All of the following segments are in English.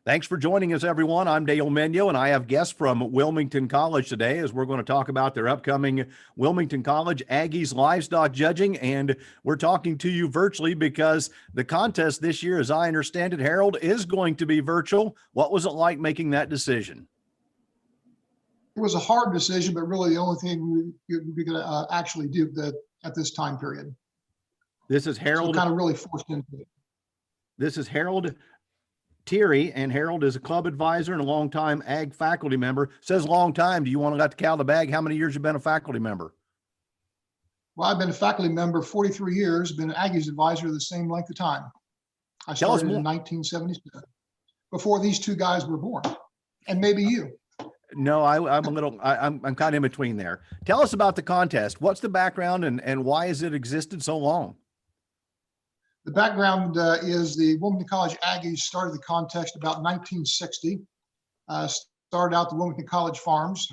Thanks for joining us, everyone. I'm Dale Minyo, and I have guests from Wilmington College today as we're going to talk about their upcoming Wilmington College Aggies Livestock Judging. And we're talking to you virtually because the contest this year, as I understand it, Harold, is going to be virtual. What was it like making that decision? It was a hard decision, but really the only thing we could actually do at this time period. This is Harold. So kind of really forced into it. This is Harold Thierry, and Harold is a club advisor and a longtime ag faculty member. Says long time. Do you want to let the cat out of the bag? How many years have you been a faculty member? Well, I've been a faculty member 43 years, been an Aggies advisor the same length of time. I started in 1977, before these two guys were born, and maybe you. No, I'm kind of in between there. Tell us about the contest. What's the background and why has it existed so long? The background is the Wilmington College Aggies started the contest about 1960. Started out the Wilmington College Farms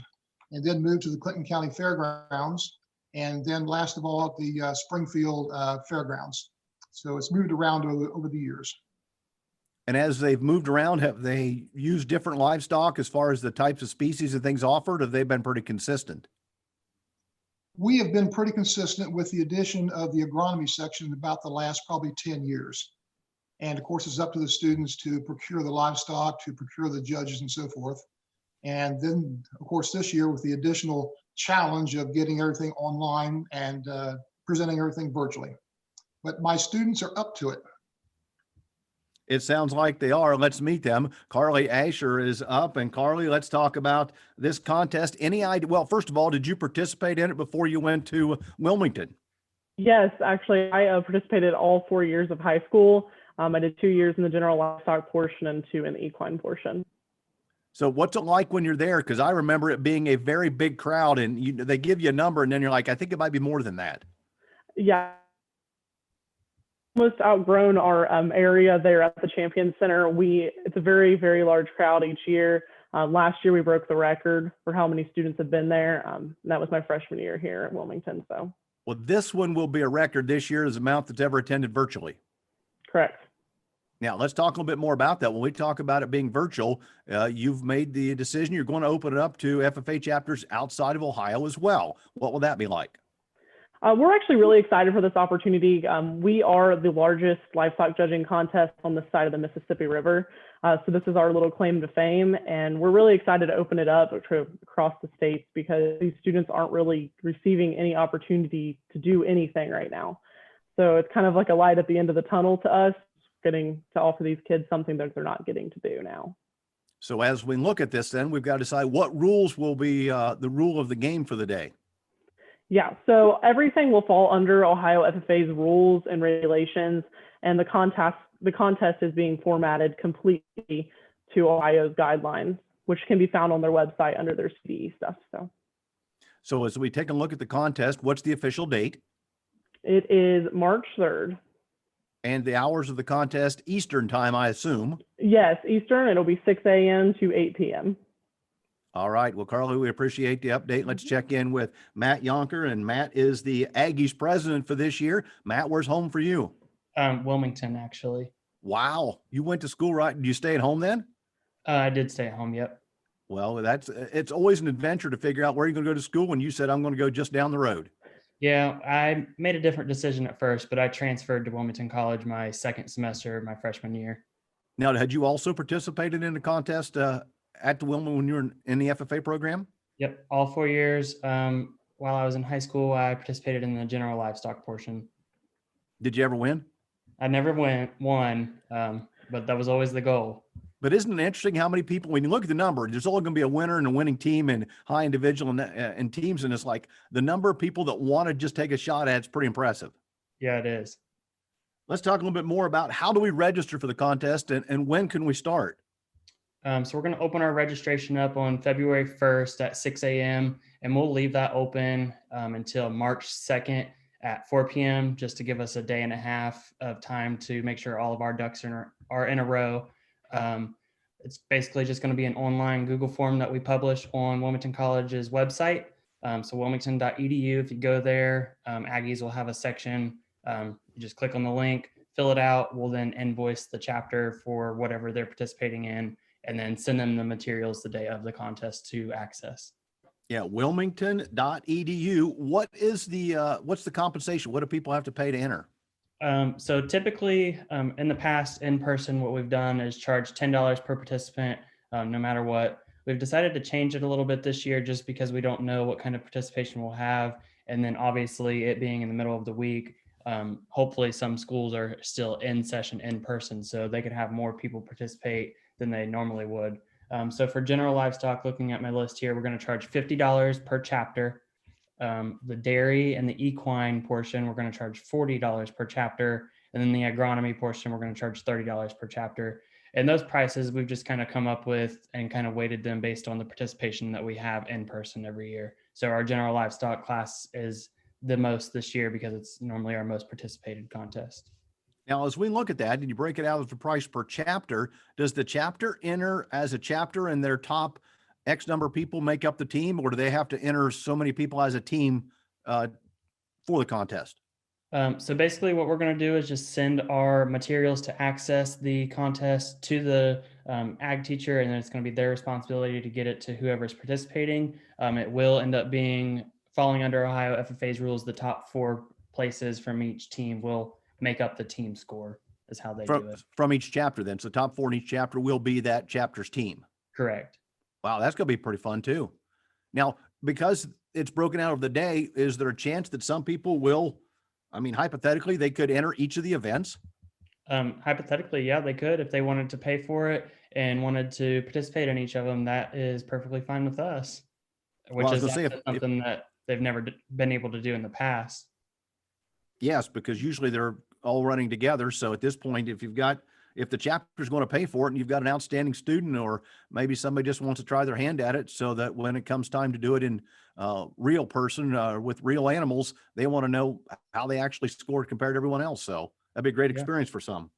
and then moved to the Clinton County Fairgrounds and then last of all at the Springfield Fairgrounds. So it's moved around over the years. And as they've moved around, have they used different livestock as far as the types of species and things offered? Have they been pretty consistent? We have been pretty consistent with the addition of the agronomy section in about the last probably 10 years. And of course, it's up to the students to procure the livestock, to procure the judges and so forth. And then, of course, this year with the additional challenge of getting everything online and presenting everything virtually. But my students are up to it. It sounds like they are. Let's meet them. Carly Asher is up. And Carly, let's talk about this contest. Any idea? Well, first of all, did you participate in it before you went to Wilmington? Yes, actually, I participated all 4 years of high school. I did 2 years in the general livestock portion and 2 in the equine portion. So what's it like when you're there? Because I remember it being a very big crowd and they give you a number and then you're like, I think it might be more than that. Yeah. Almost outgrown our area there at the Champion Center. It's a very, very large crowd each year. Last year we broke the record for how many students have been there. And that was my freshman year here at Wilmington. So, well, this one will be a record this year as the amount that's ever attended virtually. Correct. Now let's talk a little bit more about that. When we talk about it being virtual, you've made the decision you're going to open it up to FFA chapters outside of Ohio as well. What will that be like? We're actually really excited for this opportunity. We are the largest livestock judging contest on this side of the Mississippi River. So this is our little claim to fame, and we're really excited to open it up across the states because these students aren't really receiving any opportunity to do anything right now. So it's kind of like a light at the end of the tunnel to us, getting to offer these kids something that they're not getting to do now. So as we look at this, then we've got to decide what rules will be the rule of the game for the day. Yeah, so everything will fall under Ohio FFA's rules and regulations, and the contest is being formatted completely to Ohio's guidelines, which can be found on their website under their CDE stuff. So as we take a look at the contest, what's the official date? It is March 3rd. And the hours of the contest, Eastern time, I assume. Yes, Eastern. It'll be 6 a.m. to 8 p.m. All right. Well, Carly, we appreciate the update. Let's check in with Matt Yonker, and Matt is the Aggies president for this year. Matt, where's home for you? Wilmington, actually. Wow. You went to school, right? Did you stay at home then? I did stay at home, yep. Well, it's always an adventure to figure out where you're going to go to school when you said, I'm going to go just down the road. Yeah, I made a different decision at first, but I transferred to Wilmington College my second semester, my freshman year. Now, had you also participated in the contest at the Wilmington when you were in the FFA program? Yep, all 4 years. While I was in high school, I participated in the general livestock portion. Did you ever win? I never won, but that was always the goal. But isn't it interesting how many people, when you look at the number, there's only going to be a winner and a winning team and high individual and teams. And it's like the number of people that want to just take a shot at it's pretty impressive. Yeah, it is. Let's talk a little bit more about how do we register for the contest and when can we start? So we're going to open our registration up on February 1st at 6 a.m. and we'll leave that open until March 2nd at 4 p.m. just to give us a day and a half of time to make sure all of our ducks are in a row. It's basically just going to be an online Google form that we publish on Wilmington College's website. So wilmington.edu, if you go there, Aggies will have a section. You just click on the link, fill it out. We'll then invoice the chapter for whatever they're participating in, and then send them the materials the day of the contest to access. Yeah, wilmington.edu. What is what's the compensation? What do people have to pay to enter? So typically, in the past, in person, what we've done is charge $10 per participant, no matter what. We've decided to change it a little bit this year just because we don't know what kind of participation we'll have. And then obviously it being in the middle of the week, hopefully some schools are still in session in person, so they could have more people participate than they normally would. So for general livestock, looking at my list here, we're going to charge $50 per chapter. The dairy and the equine portion, we're going to charge $40 per chapter. And then the agronomy portion, we're going to charge $30 per chapter. And those prices we've just kind of come up with and kind of weighted them based on the participation that we have in person every year. So our general livestock class is the most this year because it's normally our most participated contest. Now, as we look at that and you break it out as the price per chapter, does the chapter enter as a chapter and their top X number of people make up the team, or do they have to enter so many people as a team for the contest? So basically what we're going to do is just send our materials to access the contest to the ag teacher, and then it's going to be their responsibility to get it to whoever's participating. It will end up being falling under Ohio FFA's rules. The top 4 places from each team will make up the team score is how they do it. From each chapter then. So top 4 in each chapter will be that chapter's team. Correct. Wow, that's going to be pretty fun too. Now, because it's broken out of the day, is there a chance that some people will, I mean, hypothetically, they could enter each of the events? Hypothetically, yeah, they could if they wanted to pay for it and wanted to participate in each of them. That is perfectly fine with us, which Well, is something that they've never been able to do in the past. Yes, because usually they're all running together. So at this point, if the chapter is going to pay for it and you've got an outstanding student, or maybe somebody just wants to try their hand at it so that when it comes time to do it in real person with real animals, they want to know how they actually scored compared to everyone else. So that'd be a great experience for some.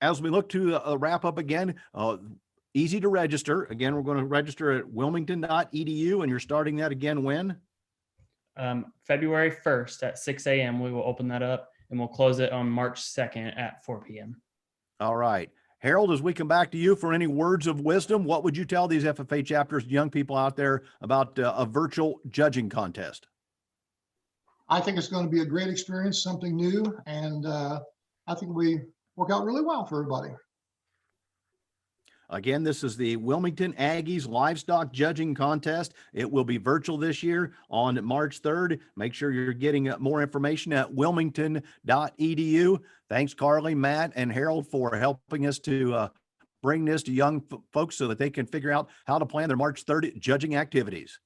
As we look to wrap up again, easy to register. Again, we're going to register at wilmington.edu, and you're starting that again when? February 1st at 6 a.m. We will open that up, and we'll close it on March 2nd at 4 p.m. All right. Harold, as we come back to you for any words of wisdom, what would you tell these FFA chapters, young people out there, about a virtual judging contest? I think it's going to be a great experience, something new, and I think we work out really well for everybody. Again, this is the Wilmington Aggies Livestock Judging Contest. It will be virtual this year on March 3rd. Make sure you're getting more information at wilmington.edu. Thanks, Carly, Matt, and Harold for helping us to bring this to young folks so that they can figure out how to plan their March 3rd judging activities.